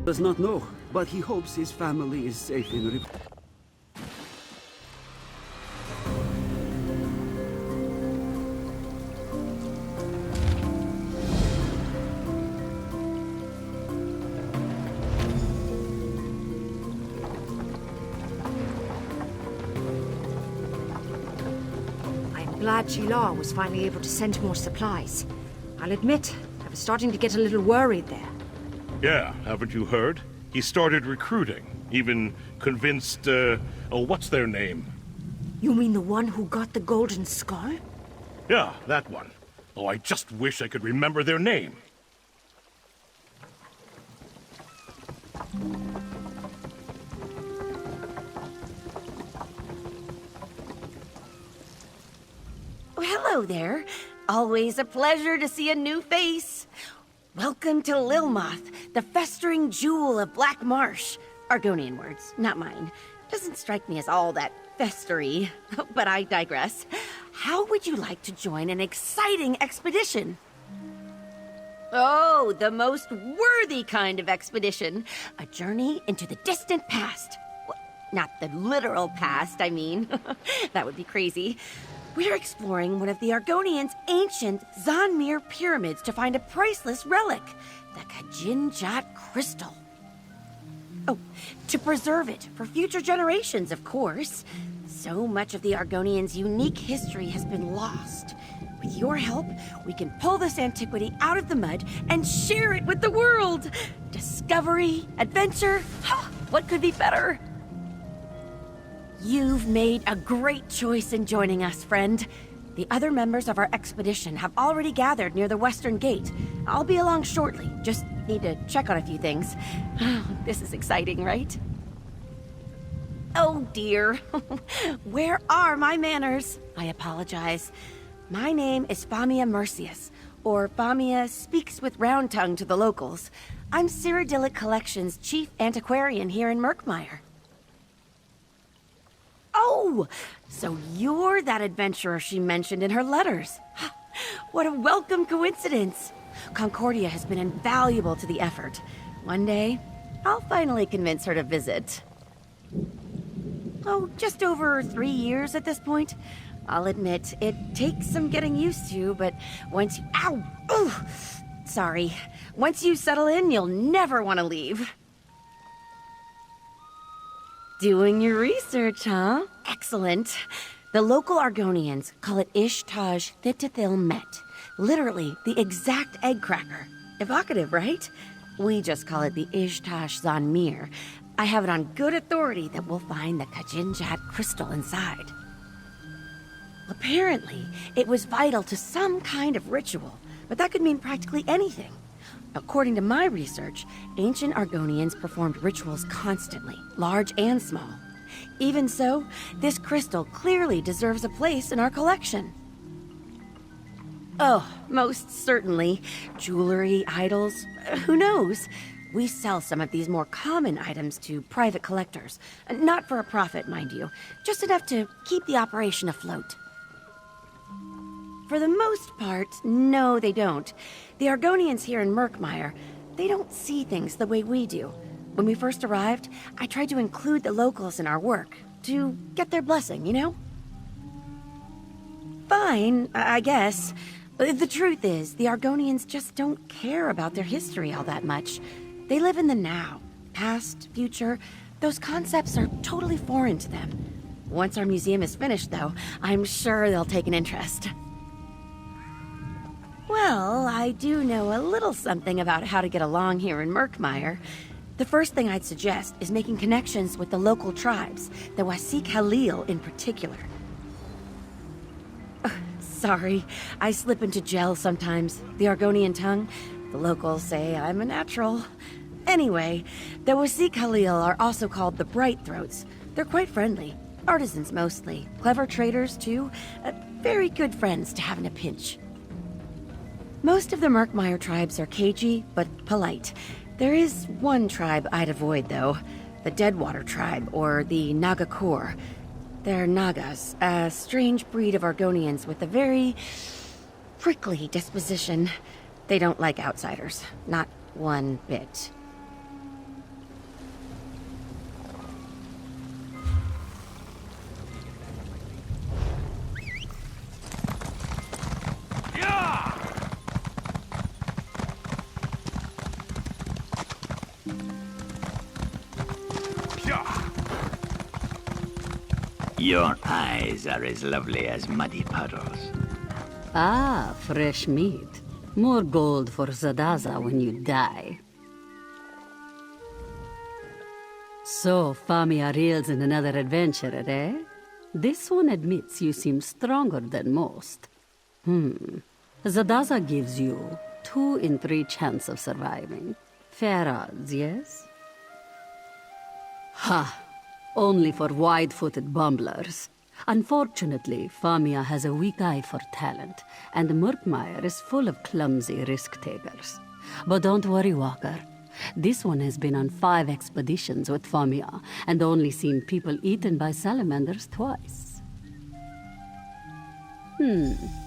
Does not know, but he hopes his family is safe in Glad Gila was finally able to send more supplies. I'll admit, I was starting to get a little worried there. Yeah, haven't you heard? He started recruiting. Even convinced, what's their name? You mean the one who got the golden skull? Yeah, that one. Oh, I just wish I could remember their name. Hello there. Always a pleasure to see a new face. Welcome to Lilmoth, the festering jewel of Black Marsh. Argonian words, not mine. Doesn't strike me as all that festery, but I digress. How would you like to join an exciting expedition? Oh, the most worthy kind of expedition. A journey into the distant past. Well, not the literal past, I mean. That would be crazy. We're exploring one of the Argonians' ancient Xanmeer pyramids to find a priceless relic, the Xanmeer crystal. Oh, to preserve it for future generations, of course. So much of the Argonians' unique history has been lost. With your help, we can pull this antiquity out of the mud and share it with the world. Discovery, adventure, what could be better? You've made a great choice in joining us, friend. The other members of our expedition have already gathered near the western gate. I'll be along shortly. Just need to check on a few things. This is exciting, right? Oh dear. Where are my manners? I apologize. My name is Famia Mercius, or Famia speaks with round tongue to the locals. I'm Cyrodiilic Collection's chief antiquarian here in Murkmire. Oh, so you're that adventurer she mentioned in her letters. What a welcome coincidence. Concordia has been invaluable to the effort. One day, I'll finally convince her to visit. Oh, just over 3 years at this point. I'll admit, it takes some getting used to, but once you... Ow! Ooh! Sorry. Once you settle in, you'll never want to leave. Doing your research, huh? Excellent. The local Argonians call it Ishtaj Thitithil Met. Literally, the exact egg cracker. Evocative, right? We just call it the Ishtaj Xanmeer. I have it on good authority that we'll find the Xanmeer crystal inside. Apparently, it was vital to some kind of ritual, but that could mean practically anything. According to my research, ancient Argonians performed rituals constantly, large and small. Even so, this crystal clearly deserves a place in our collection. Oh, most certainly. Jewelry, idols, who knows? We sell some of these more common items to private collectors. Not for a profit, mind you. Just enough to keep the operation afloat. For the most part, no, they don't. The Argonians here in Murkmire, they don't see things the way we do. When we first arrived, I tried to include the locals in our work, to get their blessing, you know? Fine, I guess. The truth is, the Argonians just don't care about their history all that much. They live in the now. Past, future, those concepts are totally foreign to them. Once our museum is finished, though, I'm sure they'll take an interest. Well, I do know a little something about how to get along here in Murkmire. The first thing I'd suggest is making connections with the local tribes, the Wasik Halil in particular. Sorry, I slip into gel sometimes. The Argonian tongue, the locals say I'm a natural. Anyway, the Wasik Halil are also called the Bright Throats. They're quite friendly. Artisans mostly. Clever traders, too. Very good friends to have in a pinch. Most of the Murkmire tribes are cagey, but polite. There is one tribe I'd avoid, though. The Deadwater tribe, or the Nagakor. They're Nagas, a strange breed of Argonians with a very prickly disposition. They don't like outsiders. Not one bit. Your eyes are as lovely as muddy puddles. Ah, fresh meat. More gold for Zadaza when you die. So, Famia reels in another adventure, eh? This one admits you seem stronger than most. Zadaza gives you 2 in 3 chance of surviving. Fair odds, yes? Ha! Only for wide-footed bumblers. Unfortunately, Famia has a weak eye for talent, and Murkmire is full of clumsy risk-takers. But don't worry, Walker. This one has been on 5 expeditions with Famia, and only seen people eaten by salamanders twice.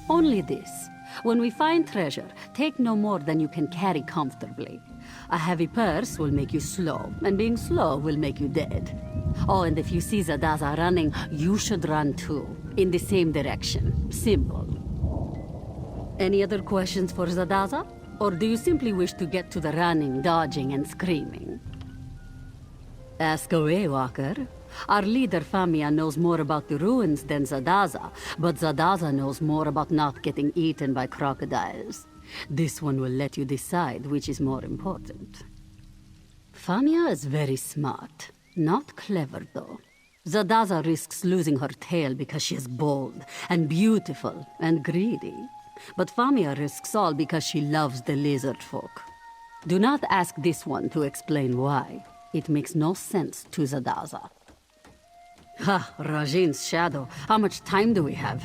Only this. When we find treasure, take no more than you can carry comfortably. A heavy purse will make you slow, and being slow will make you dead. Oh, and if you see Zadaza running, you should run too, in the same direction. Simple. Any other questions for Zadaza? Or do you simply wish to get to the running, dodging, and screaming? Ask away, Walker. Our leader, Famia, knows more about the ruins than Zadaza, but Zadaza knows more about not getting eaten by crocodiles. This one will let you decide which is more important. Famia is very smart. Not clever, though. Zadaza risks losing her tail because she is bold, and beautiful, and greedy. But Famia risks all because she loves the lizard folk. Do not ask this one to explain why. It makes no sense to Zadaza. Ha, Rajin's shadow. How much time do we have?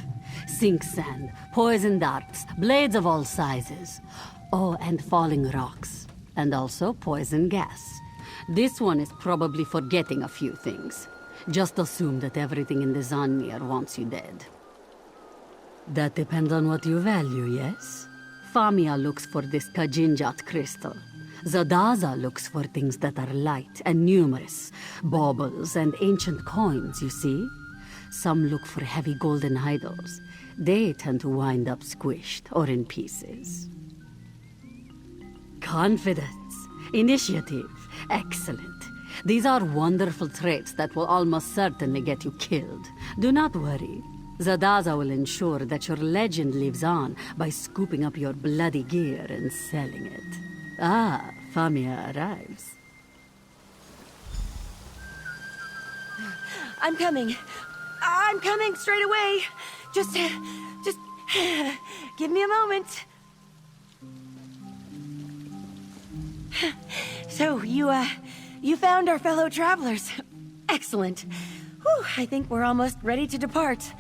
Sink sand, poison darts, blades of all sizes. Oh, and falling rocks. And also poison gas. This one is probably forgetting a few things. Just assume that everything in the Xanmeer wants you dead. That depends on what you value, yes? Famia looks for this Kajinjat crystal. Zadaza looks for things that are light and numerous. Baubles and ancient coins, you see? Some look for heavy golden idols. They tend to wind up squished or in pieces. Confidence, initiative, excellent. These are wonderful traits that will almost certainly get you killed. Do not worry. Zadaza will ensure that your legend lives on by scooping up your bloody gear and selling it. Ah, Famia arrives. I'm coming. I'm coming straight away. Just give me a moment. So, you found our fellow travelers. Excellent. Whew, I think we're almost ready to depart.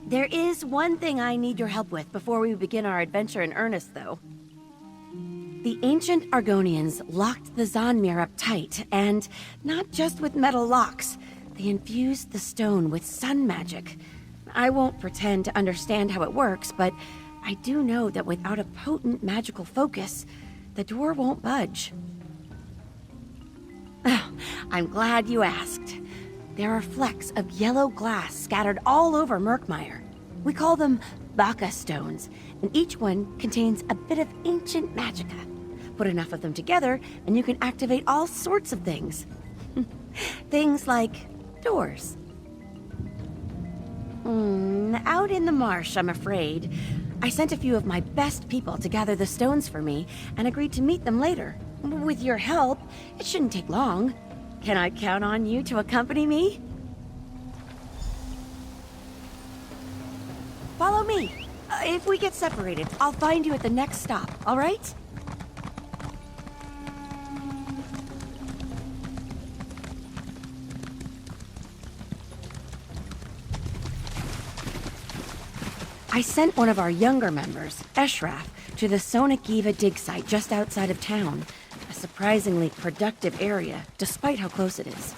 There is one thing I need your help with before we begin our adventure in earnest, though. The ancient Argonians locked the Xanmeer up tight, and not just with metal locks. They infused the stone with sun magic. I won't pretend to understand how it works, but I do know that without a potent magical focus, the door won't budge. Oh, I'm glad you asked. There are flecks of yellow glass scattered all over Murkmire. We call them Baka stones, and each one contains a bit of ancient magicka. Put enough of them together, and you can activate all sorts of things. Things like doors. Out in the marsh, I'm afraid. I sent a few of my best people to gather the stones for me, and agreed to meet them later. With your help, it shouldn't take long. Can I count on you to accompany me? Follow me. If we get separated, I'll find you at the next stop, all right? I sent one of our younger members, Eshraf, to the Sonakiva dig site just outside of town. A surprisingly productive area, despite how close it is.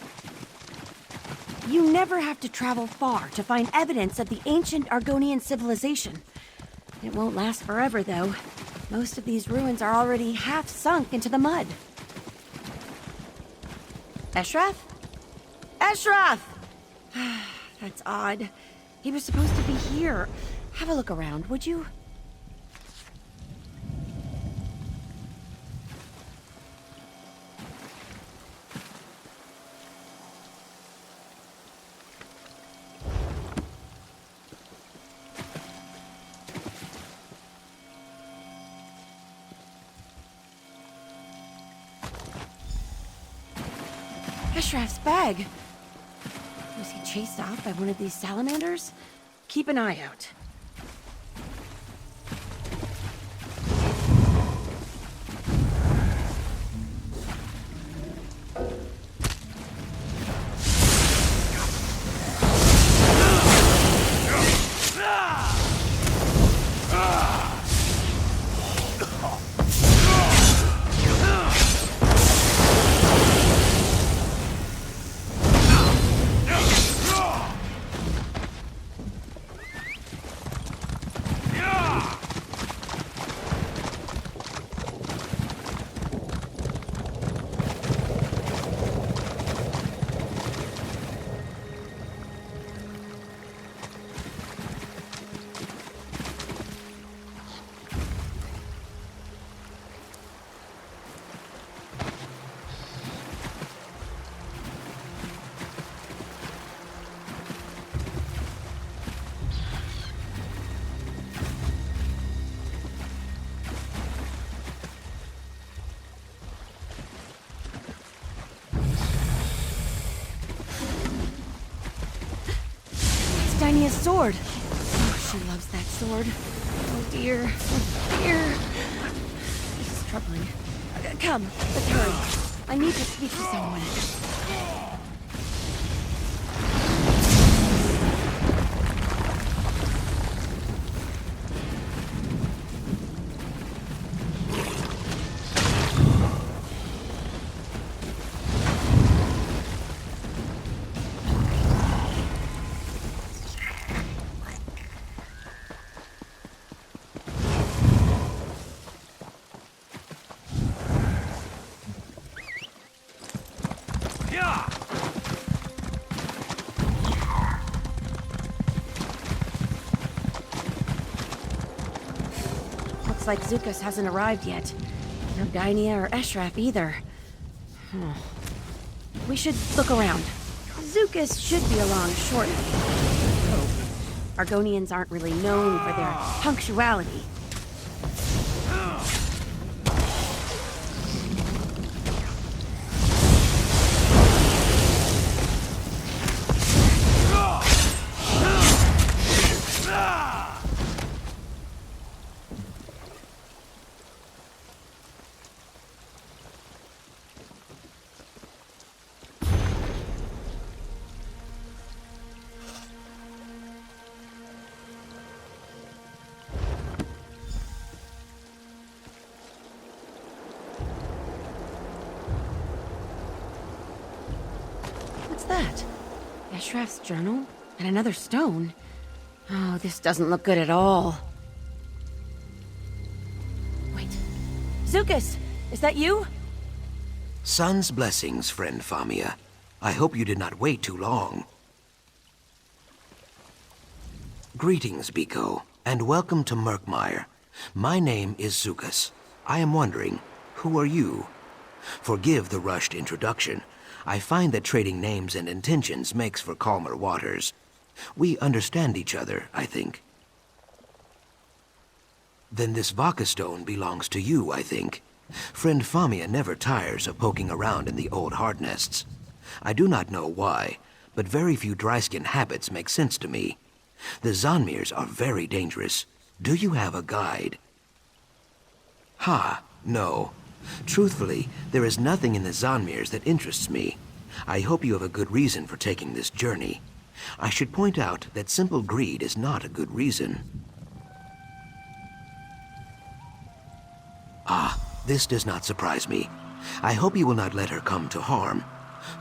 You never have to travel far to find evidence of the ancient Argonian civilization. It won't last forever, though. Most of these ruins are already half sunk into the mud. Eshraf? Eshraf! That's odd. He was supposed to be here. Have a look around, would you? Ashraf's bag. Was he chased off by one of these salamanders? Keep an eye out. Dynia's sword. Oh, she loves that sword. Oh dear. Oh dear. This is troubling. Come, let's hurry. I need to speak to someone. Looks like Zukas hasn't arrived yet. No Dynia or Ashraf either. We should look around. Zukas should be along shortly. Hope. Argonians aren't really known for their punctuality. That? Ashraf's journal? And another stone? Oh, this doesn't look good at all. Wait. Zukas! Is that you? Sun's blessings, friend Famia. I hope you did not wait too long. Greetings, Biko, and welcome to Murkmire. My name is Zukas. I am wondering, who are you? Forgive the rushed introduction. I find that trading names and intentions makes for calmer waters. We understand each other, I think. Then this Vaka stone belongs to you, I think. Friend Famia never tires of poking around in the old hard nests. I do not know why, but very few dryskin habits make sense to me. The Xanmeers are very dangerous. Do you have a guide? Ha, no. Truthfully, there is nothing in the Xanmeers that interests me. I hope you have a good reason for taking this journey. I should point out that simple greed is not a good reason. Ah, this does not surprise me. I hope you will not let her come to harm.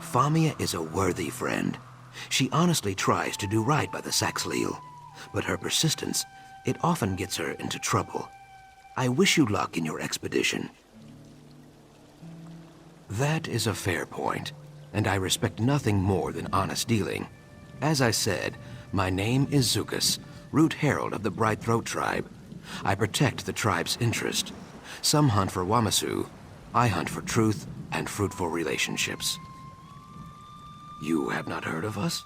Famia is a worthy friend. She honestly tries to do right by the Saxhleel, but her persistence, it often gets her into trouble. I wish you luck in your expedition. That is a fair point, and I respect nothing more than honest dealing. As I said, my name is Zukas, Root Herald of the Bright Throat tribe. I protect the tribe's interest. Some hunt for Wamasu. I hunt for truth and fruitful relationships. You have not heard of us?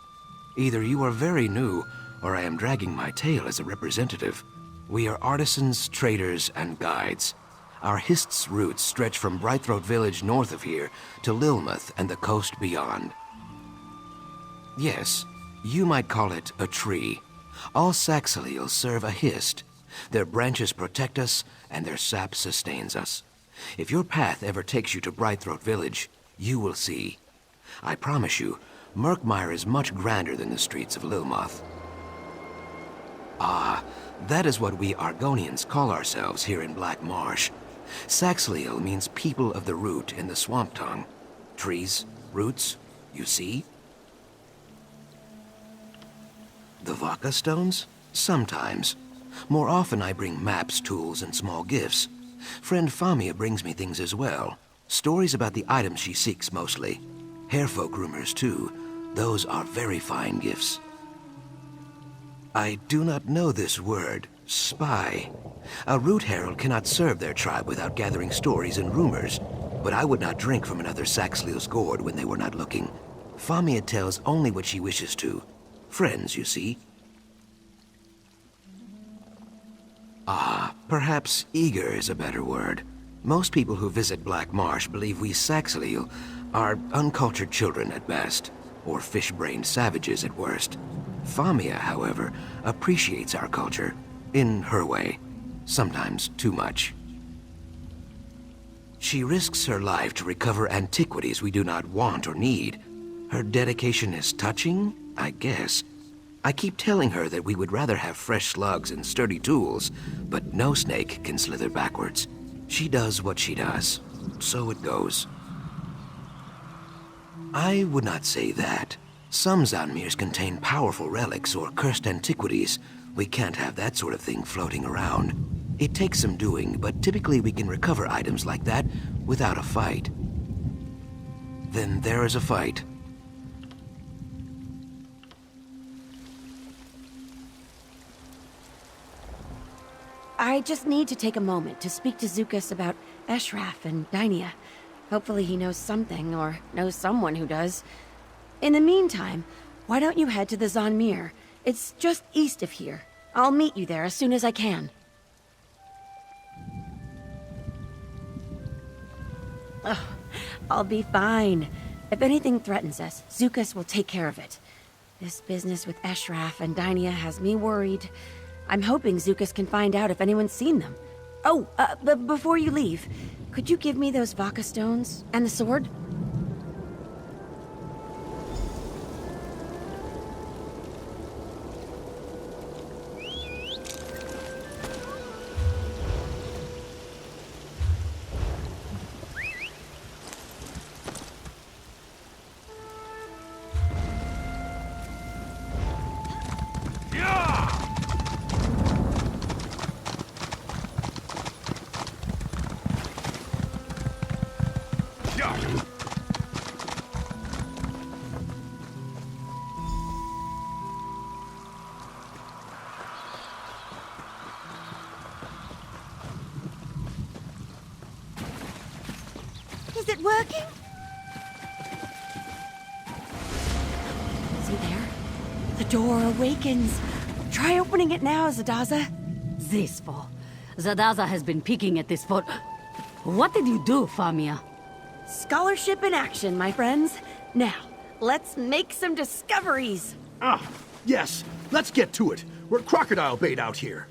Either you are very new, or I am dragging my tail as a representative. We are artisans, traders, and guides. Our Hist's roots stretch from Brightthroat village north of here to Lilmuth and the coast beyond. Yes, you might call it a tree. All Saxaleals serve a Hist. Their branches protect us, and their sap sustains us. If your path ever takes you to Brightthroat village, you will see. I promise you, Murkmire is much grander than the streets of Lilmuth. Ah, that is what we Argonians call ourselves here in Black Marsh. Saxaleal means people of the root in the swamp tongue. Trees, roots, you see? The Vaka stones? Sometimes. More often I bring maps, tools, and small gifts. Friend Famia brings me things as well. Stories about the items she seeks mostly. Hairfolk rumors too. Those are very fine gifts. I do not know this word, spy. A root herald cannot serve their tribe without gathering stories and rumors, but I would not drink from another Saxaleal's gourd when they were not looking. Famia tells only what she wishes to. Friends, you see. Ah, perhaps eager is a better word. Most people who visit Black Marsh believe we Saxaleal are uncultured children at best, or fish-brained savages at worst. Famia, however, appreciates our culture, in her way. Sometimes too much. She risks her life to recover antiquities we do not want or need. Her dedication is touching, I guess. I keep telling her that we would rather have fresh slugs and sturdy tools, but no snake can slither backwards. She does what she does. So it goes. I would not say that. Some Xanmeers contain powerful relics or cursed antiquities. We can't have that sort of thing floating around. It takes some doing, but typically we can recover items like that without a fight. Then there is a fight. I just need to take a moment to speak to Zukas about Eshraf and Dynia. Hopefully he knows something, or knows someone who does. In the meantime, why don't you head to the Xanmeer? It's just east of here. I'll meet you there as soon as I can. Ugh, I'll be fine. If anything threatens us, Zukas will take care of it. This business with Eshraf and Dynia has me worried. I'm hoping Zukas can find out if anyone's seen them. Oh, but before you leave, could you give me those Vaka stones and the sword? Is it working? See there? The door awakens. Try opening it now, Zadaza. This for. Zadaza has been peeking at this for... What did you do, Famia? Scholarship in action, my friends. Now, let's make some discoveries. Ah, yes. Let's get to it. We're crocodile bait out here.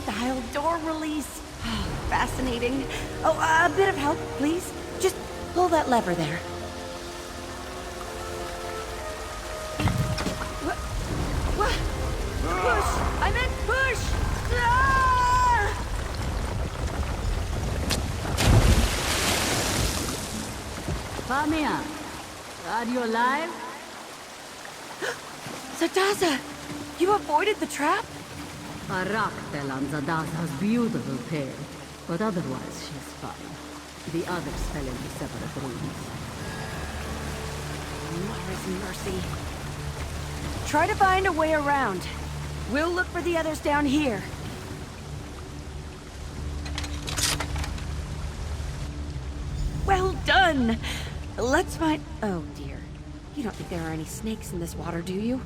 Style door release. Fascinating. Oh, a bit of help, please. Just pull that lever there. What? Push! I meant push! Ah! Famia, are you alive? Zadaza, you avoided the trap? A rock fell on Zadaza's beautiful tail, but otherwise she's fine. The others fell into separate rooms. Mara's mercy. Try to find a way around. We'll look for the others down here. Well done! Let's find... Oh, dear. You don't think there are any snakes in this water, do you?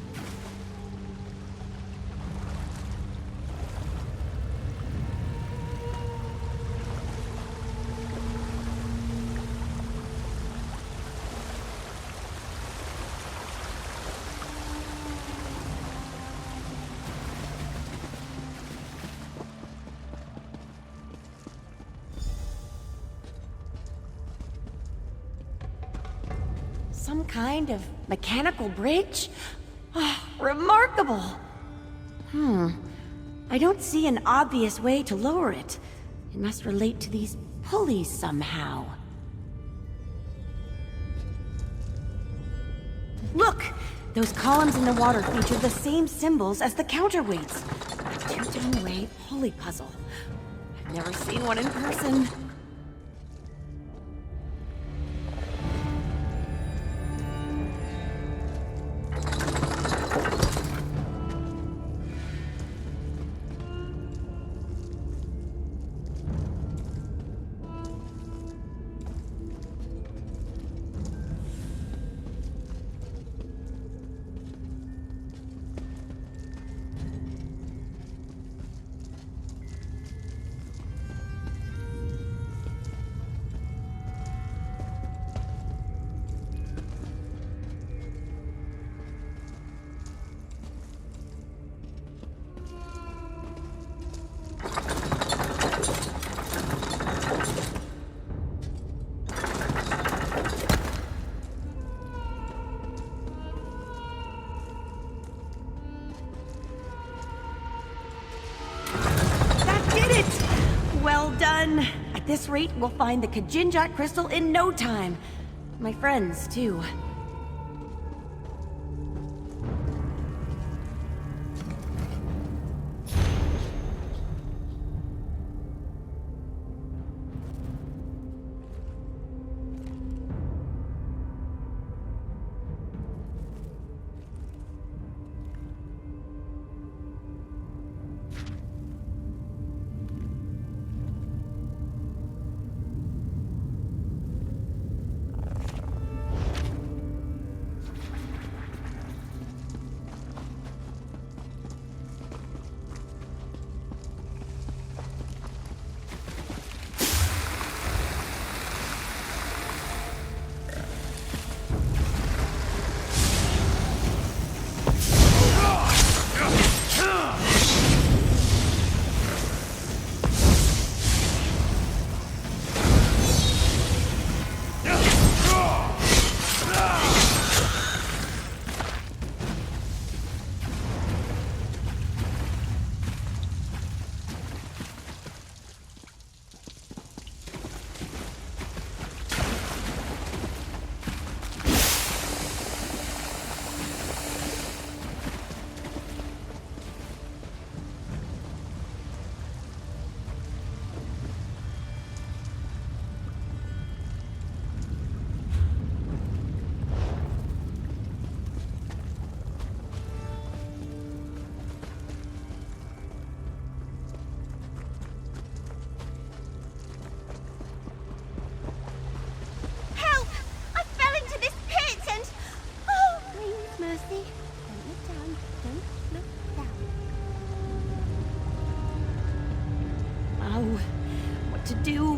Some kind of mechanical bridge? Oh, remarkable! I don't see an obvious way to lower it. It must relate to these pulleys somehow. Look! Those columns in the water feature the same symbols as the counterweights. A two-ton-weight pulley puzzle. I've never seen one in person. Well done! At this rate, we'll find the Kajinjat crystal in no time. My friends, too.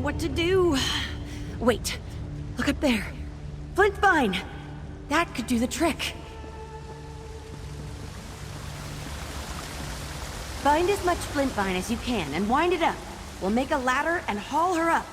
What to do? Wait, look up there. Flint vine! That could do the trick. Find as much flint vine as you can and wind it up. We'll make a ladder and haul her up.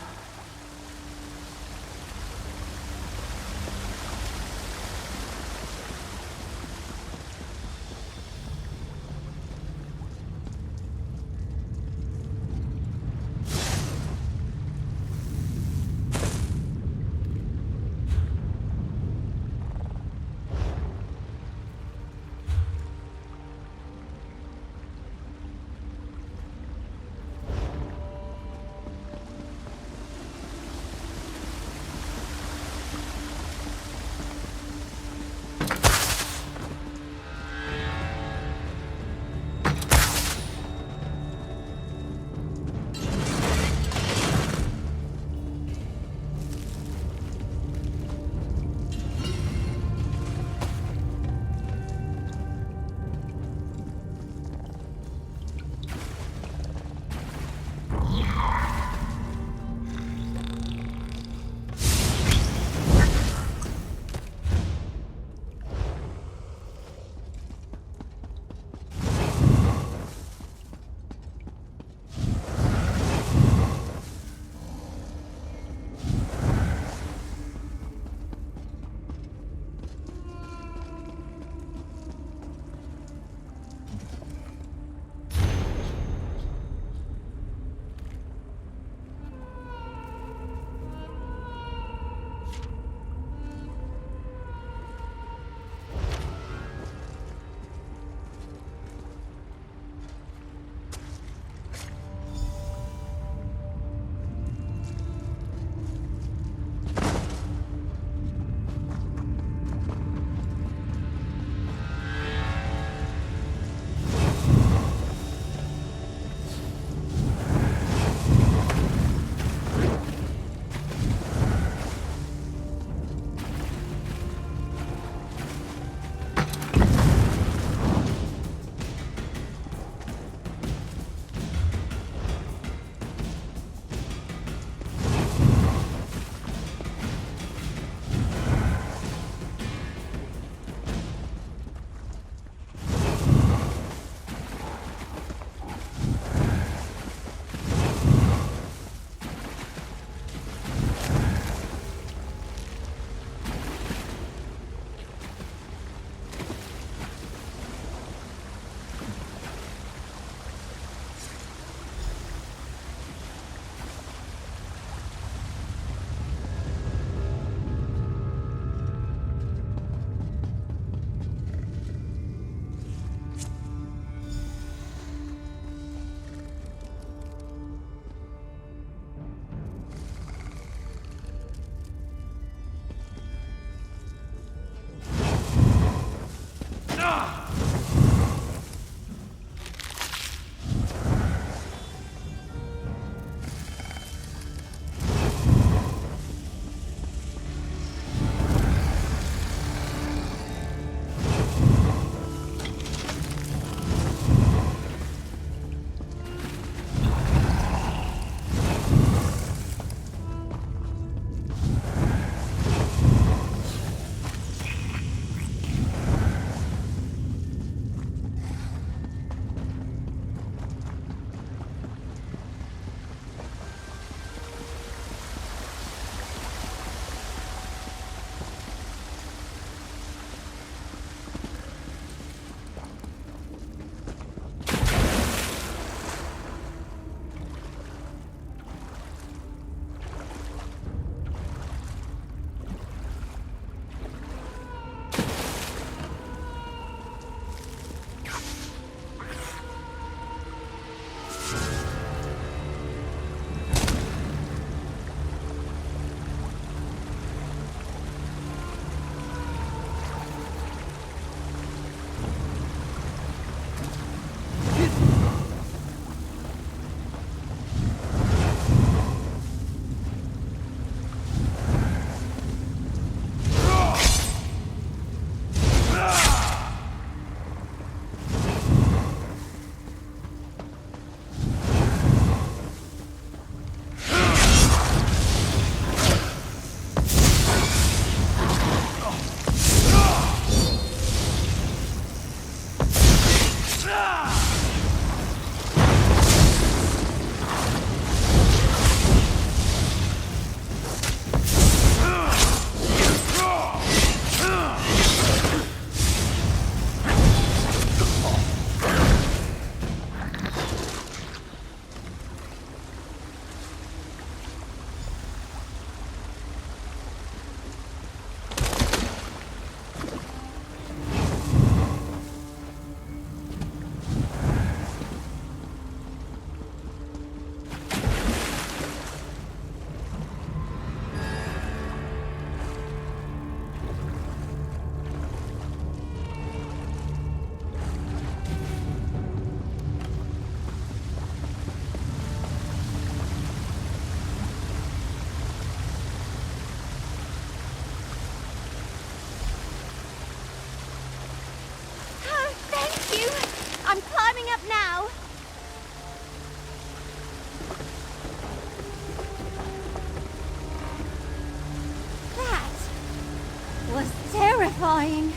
dying.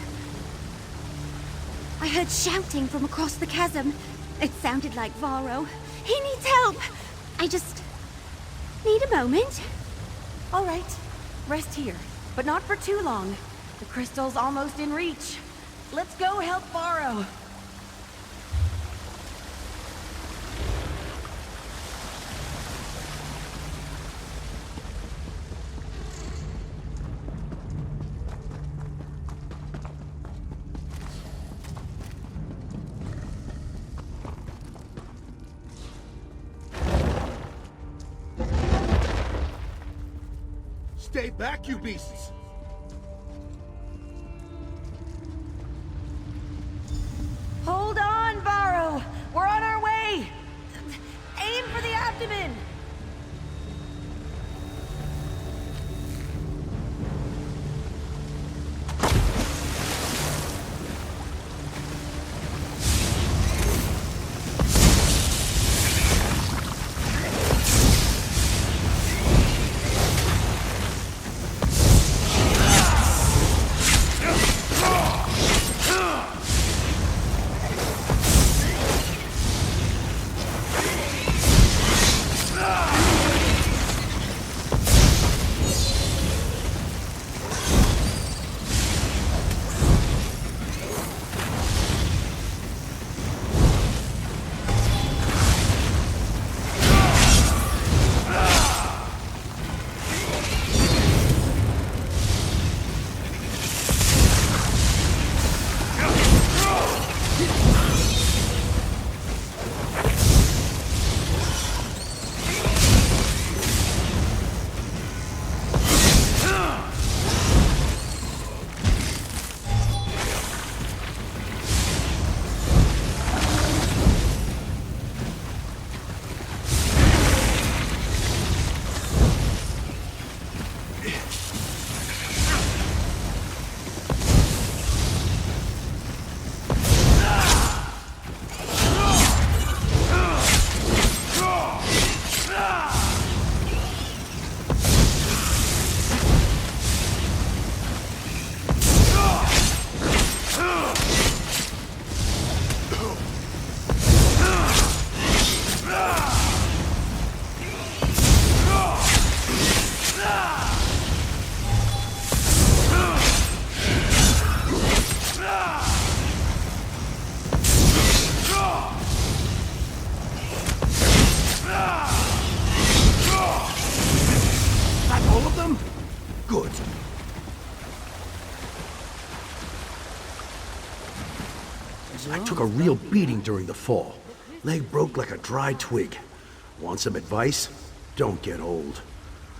I heard shouting from across the chasm. It sounded like Varro. He needs help. I just need a moment. All right, rest here, but not for too long. The crystal's almost in reach. Let's go help Varro. Stay back, you beasts! Hold on, Varro! We're on our way! Aim for the abdomen! Good. I took a real beating during the fall. Leg broke like a dry twig. Want some advice? Don't get old.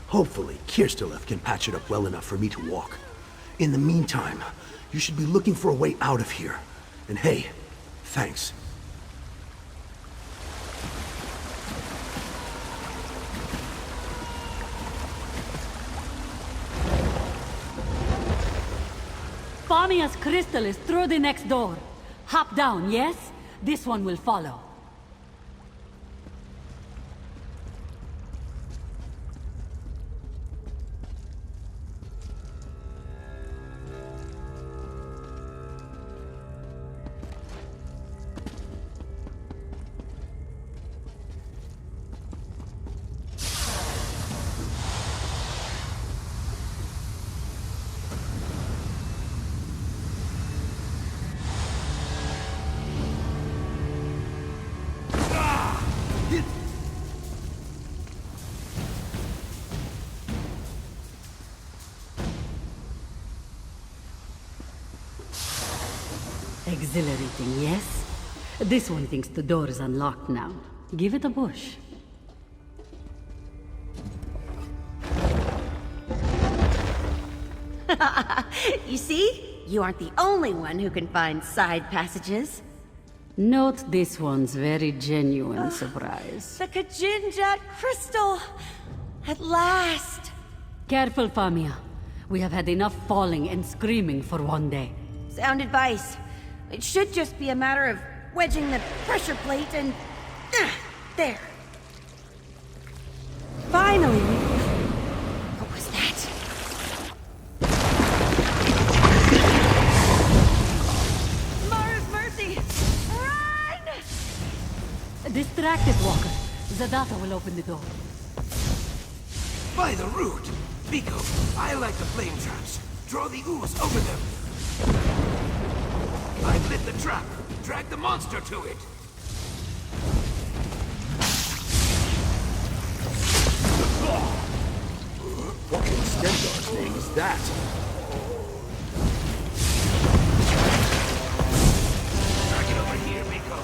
Hopefully, Kirstalev can patch it up well enough for me to walk. In the meantime, you should be looking for a way out of here. And hey, thanks. Famia's crystal is through the next door. Hop down, yes? This one will follow. Exhilarating, yes? This one thinks the door is unlocked now. Give it a push. You see? You aren't the only one who can find side passages. Note this one's very genuine surprise. The Kajinjat crystal! At last! Careful, Famia. We have had enough falling and screaming for one day. Sound advice. It should just be a matter of wedging the pressure plate and... there. Finally! What was that? data will open the door. By the root! Biko, I like the flame traps. Draw the ooze over them. I've lit the trap. Drag the monster to it. What kind of Stendar's thing is that? Drag it over here, Biko.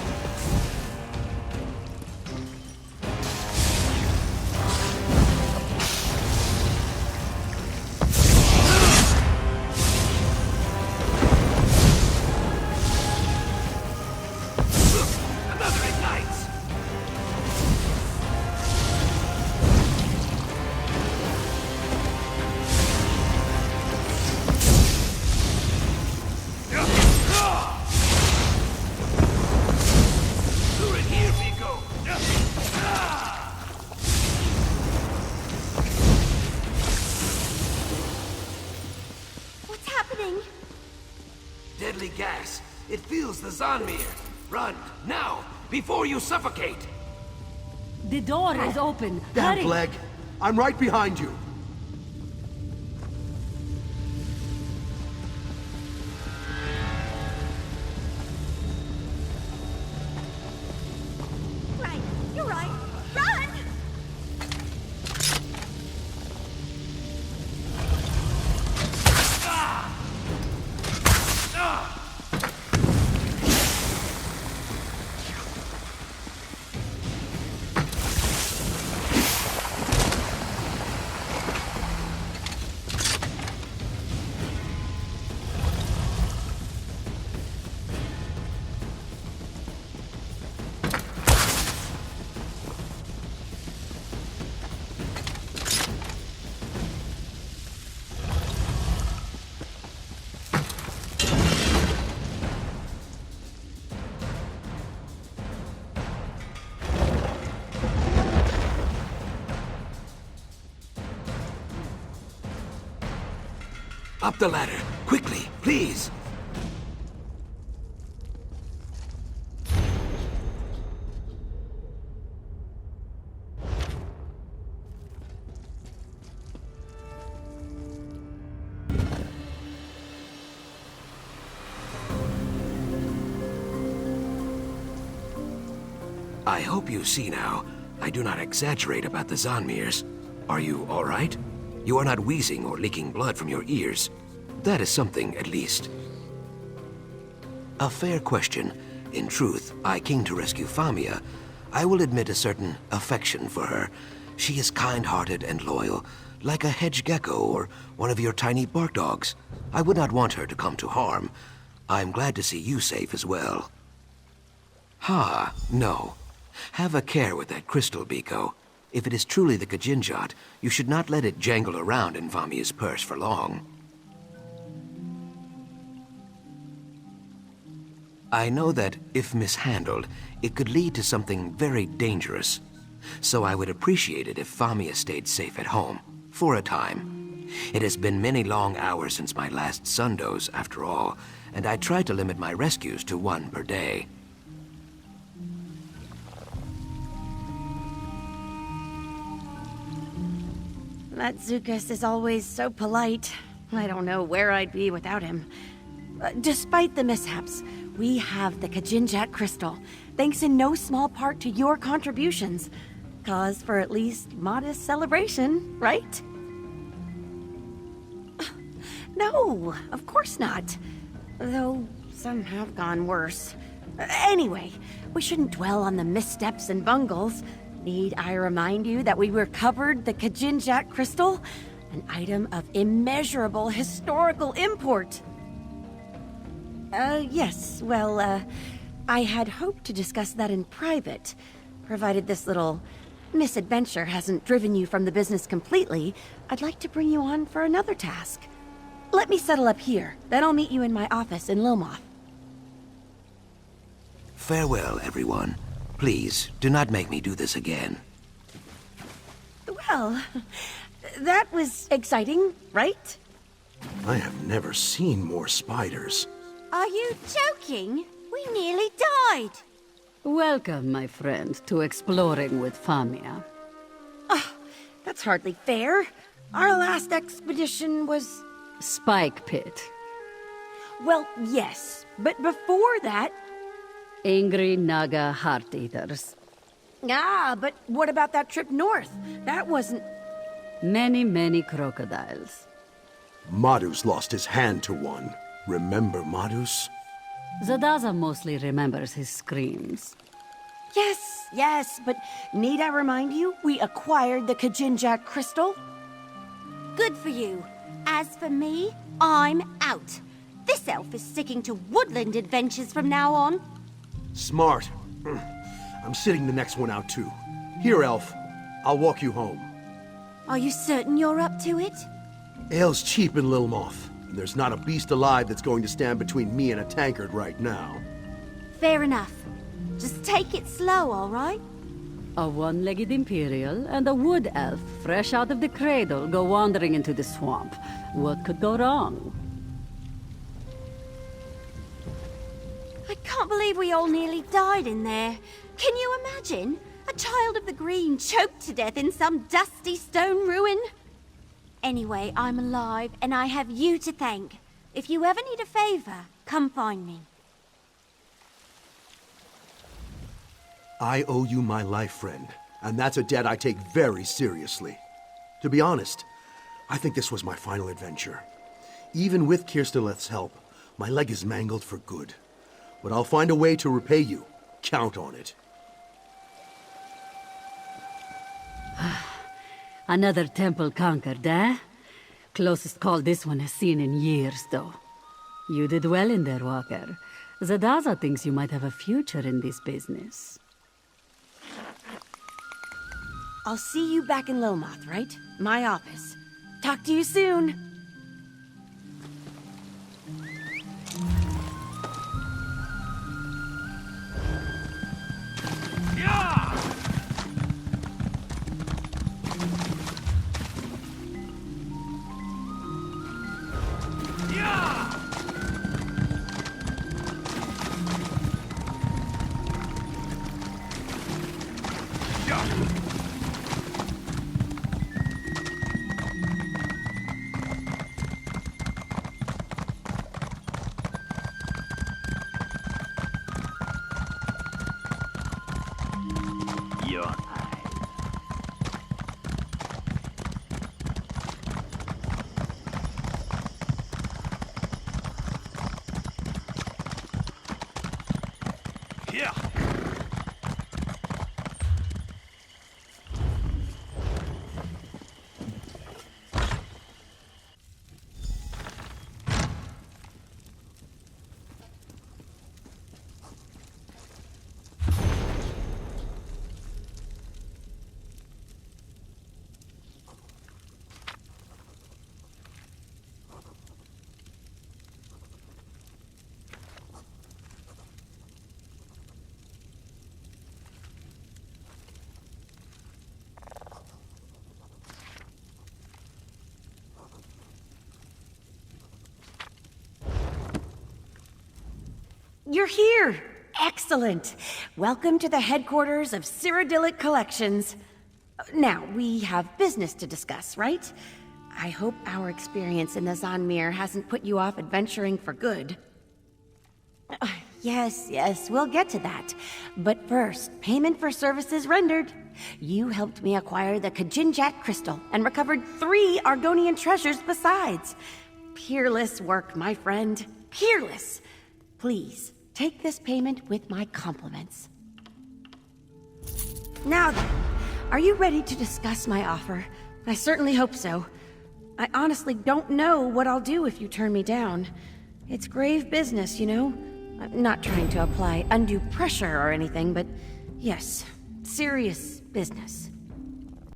Another ignites! Lure it here, Biko! What's happening? Deadly gas. It fills the Xanmeer. Run, now, before you suffocate! The door is open. Damn, Hurry! Flag! I'm right behind you! Right, you're right. Run! Up the ladder, quickly, please! I hope you see now. I do not exaggerate about the Xanmeers. Are you all right? You are not wheezing or leaking blood from your ears. That is something, at least. A fair question. In truth, I came to rescue Famia. I will admit a certain affection for her. She is kind-hearted and loyal, like a hedge gecko or one of your tiny bark dogs. I would not want her to come to harm. I'm glad to see you safe as well. Ha, no. Have a care with that crystal, Biko. If it is truly the Kajinjat, you should not let it jangle around in Famia's purse for long. I know that, if mishandled, it could lead to something very dangerous. So I would appreciate it if Famia stayed safe at home, for a time. It has been many long hours since my last sundoze, after all, and I try to limit my rescues to one per day. That Zukas is always so polite. I don't know where I'd be without him. Despite the mishaps, we have the Kajinjat crystal, thanks in no small part to your contributions. Cause for at least modest celebration, right? No, of course not. Though some have gone worse. Anyway, we shouldn't dwell on the missteps and bungles. Need I remind you that we recovered the Kajinjat crystal? An item of immeasurable historical import. Yes, well, I had hoped to discuss that in private. Provided this little misadventure hasn't driven you from the business completely, I'd like to bring you on for another task. Let me settle up here, then I'll meet you in my office in Lomoth. Farewell, everyone. Please, do not make me do this again. Well, that was exciting, right? I have never seen more spiders. Are you joking? We nearly died. Welcome, my friend, to Exploring with Famia. That's hardly fair. Our last expedition was... Spike Pit. Well, yes, but before that... Angry Naga Heart Eaters. Ah, but what about that trip north? That wasn't... Many, many crocodiles. Madus lost his hand to one. Remember Madus? Zadaza mostly remembers his screams. Yes, but need I remind you, we acquired the Kajinjak crystal? Good for you. As for me, I'm out. This elf is sticking to woodland adventures from now on. Smart. I'm sitting the next one out too. Here, elf. I'll walk you home. Are you certain you're up to it? Ale's cheap in Lilmoth, and there's not a beast alive that's going to stand between me and a tankard right now. Fair enough. Just take it slow, all right? A one-legged Imperial and a wood elf, fresh out of the cradle, go wandering into the swamp. What could go wrong? I can't believe we all nearly died in there. Can you imagine? A child of the green choked to death in some dusty stone ruin? Anyway, I'm alive, and I have you to thank. If you ever need a favor, come find me. I owe you my life, friend, and that's a debt I take very seriously. To be honest, I think this was my final adventure. Even with Kirsteleth's help, my leg is mangled for good. But I'll find a way to repay you. Count on it. Another temple conquered, eh? Closest call this one has seen in years, though. You did well in there, Walker. Zadaza thinks you might have a future in this business. I'll see you back in Lilmoth, right? My office. Talk to you soon. Your eyes. Yeah. You're here! Excellent! Welcome to the headquarters of Cyrodiilic Collections. Now, we have business to discuss, right? I hope our experience in the Xanmeer hasn't put you off adventuring for good. Yes, we'll get to that. But first, payment for services rendered. You helped me acquire the Kajinjak crystal and recovered 3 Argonian treasures besides. Peerless work, my friend. Peerless. Please, take this payment with my compliments. Now then, are you ready to discuss my offer? I certainly hope so. I honestly don't know what I'll do if you turn me down. It's grave business, you know? I'm not trying to apply undue pressure or anything, but yes, serious business.